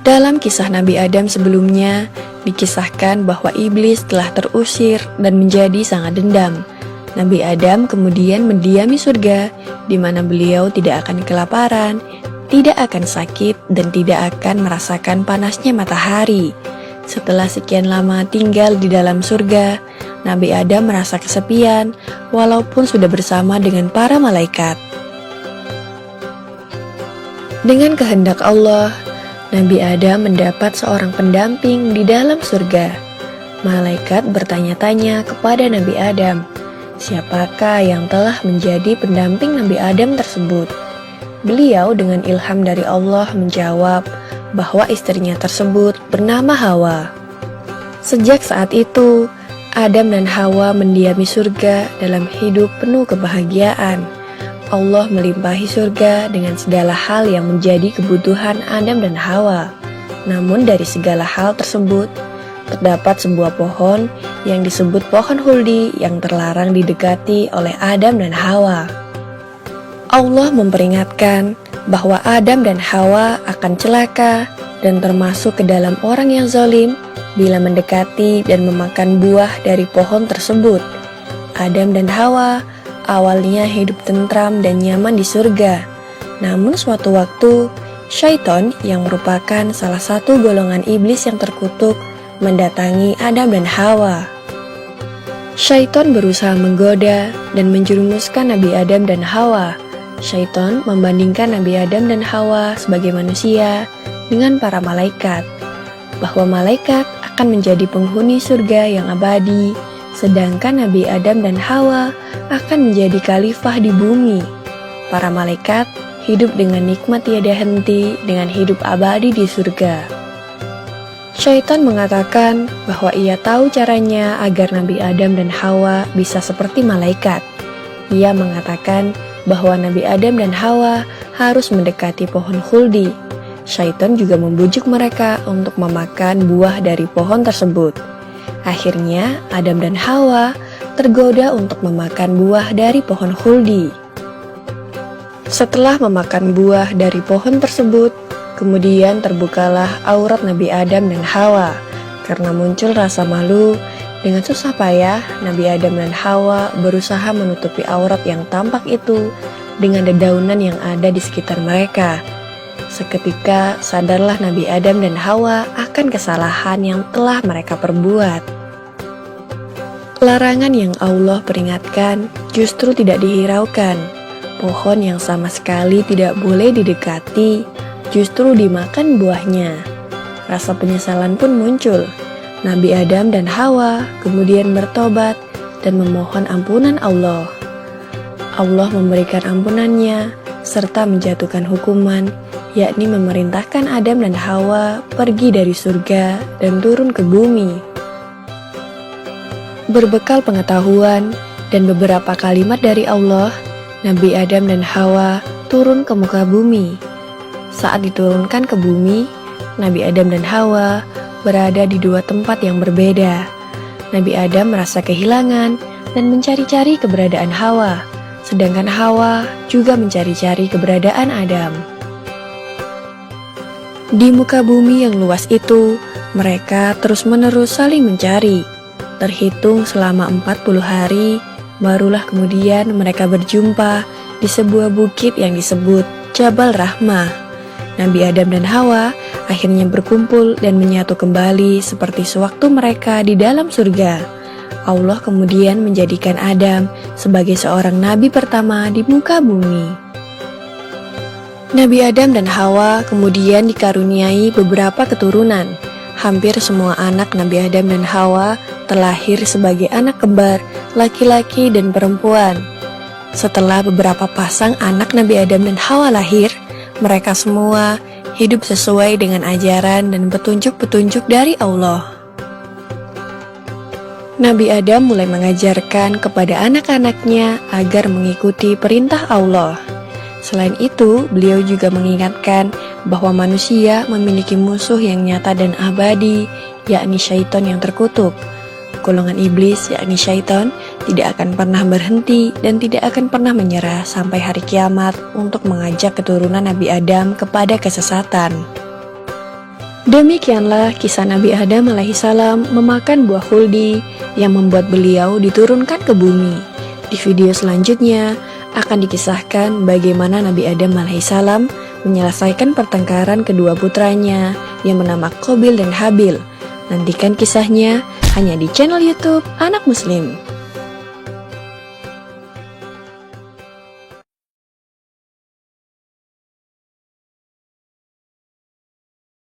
Dalam kisah Nabi Adam sebelumnya, dikisahkan bahwa iblis telah terusir dan menjadi sangat dendam. Nabi Adam kemudian mendiami surga, di mana beliau tidak akan kelaparan, tidak akan sakit, dan tidak akan merasakan panasnya matahari. Setelah sekian lama tinggal di dalam surga, Nabi Adam merasa kesepian, walaupun sudah bersama dengan para malaikat. Dengan kehendak Allah, Nabi Adam mendapat seorang pendamping di dalam surga. Malaikat bertanya-tanya kepada Nabi Adam, siapakah yang telah menjadi pendamping Nabi Adam tersebut? Beliau dengan ilham dari Allah menjawab bahwa istrinya tersebut bernama Hawa. Sejak saat itu, Adam dan Hawa mendiami surga dalam hidup penuh kebahagiaan. Allah melimpahi surga dengan segala hal yang menjadi kebutuhan Adam dan Hawa. Namun dari segala hal tersebut, terdapat sebuah pohon yang disebut pohon huldi yang terlarang didekati oleh Adam dan Hawa. Allah memperingatkan bahwa Adam dan Hawa akan celaka dan termasuk ke dalam orang yang zalim bila mendekati dan memakan buah dari pohon tersebut. Adam dan Hawa awalnya hidup tentram dan nyaman di surga. Namun suatu waktu, syaitan yang merupakan salah satu golongan iblis yang terkutuk mendatangi Adam dan Hawa. Syaitan berusaha menggoda dan menjerumuskan Nabi Adam dan Hawa. Syaitan membandingkan Nabi Adam dan Hawa sebagai manusia dengan para malaikat, bahwa malaikat akan menjadi penghuni surga yang abadi, sedangkan Nabi Adam dan Hawa akan menjadi khalifah di bumi. Para malaikat hidup dengan nikmat tiada henti dengan hidup abadi di surga. Syaitan mengatakan bahwa ia tahu caranya agar Nabi Adam dan Hawa bisa seperti malaikat. Ia mengatakan bahwa Nabi Adam dan Hawa harus mendekati pohon khuldi. Syaitan juga membujuk mereka untuk memakan buah dari pohon tersebut. Akhirnya Adam dan Hawa tergoda untuk memakan buah dari pohon khuldi. Setelah memakan buah dari pohon tersebut, kemudian terbukalah aurat Nabi Adam dan Hawa. Karena muncul rasa malu, dengan susah payah Nabi Adam dan Hawa berusaha menutupi aurat yang tampak itu dengan dedaunan yang ada di sekitar mereka. Seketika sadarlah Nabi Adam dan Hawa akan kesalahan yang telah mereka perbuat. Larangan yang Allah peringatkan justru tidak dihiraukan. Pohon yang sama sekali tidak boleh didekati justru dimakan buahnya. Rasa penyesalan pun muncul. Nabi Adam dan Hawa kemudian bertobat dan memohon ampunan Allah. Allah memberikan ampunannya serta menjatuhkan hukuman, yakni memerintahkan Adam dan Hawa pergi dari surga dan turun ke bumi. Berbekal pengetahuan dan beberapa kalimat dari Allah, Nabi Adam dan Hawa turun ke muka bumi. Saat diturunkan ke bumi, Nabi Adam dan Hawa berada di dua tempat yang berbeda. Nabi Adam merasa kehilangan dan mencari-cari keberadaan Hawa, sedangkan Hawa juga mencari-cari keberadaan Adam. Di muka bumi yang luas itu, mereka terus-menerus saling mencari. Terhitung selama 40 hari, barulah kemudian mereka berjumpa di sebuah bukit yang disebut Jabal Rahmah. Nabi Adam dan Hawa akhirnya berkumpul dan menyatu kembali seperti sewaktu mereka di dalam surga. Allah kemudian menjadikan Adam sebagai seorang nabi pertama di muka bumi. Nabi Adam dan Hawa kemudian dikaruniai beberapa keturunan. Hampir semua anak Nabi Adam dan Hawa terlahir sebagai anak kembar, laki-laki dan perempuan. Setelah beberapa pasang anak Nabi Adam dan Hawa lahir, mereka semua hidup sesuai dengan ajaran dan petunjuk-petunjuk dari Allah. Nabi Adam mulai mengajarkan kepada anak-anaknya agar mengikuti perintah Allah. Selain itu, beliau juga mengingatkan bahwa manusia memiliki musuh yang nyata dan abadi, yakni syaitan yang terkutuk. Golongan iblis, yakni syaitan, tidak akan pernah berhenti dan tidak akan pernah menyerah sampai hari kiamat untuk mengajak keturunan Nabi Adam kepada kesesatan. Demikianlah kisah Nabi Adam alaihissalam memakan buah khuldi yang membuat beliau diturunkan ke bumi. Di video selanjutnya akan dikisahkan bagaimana Nabi Adam alaihissalam menyelesaikan pertengkaran kedua putranya yang bernama Qabil dan Habil. Nantikan kisahnya hanya di channel YouTube Anak Muslim.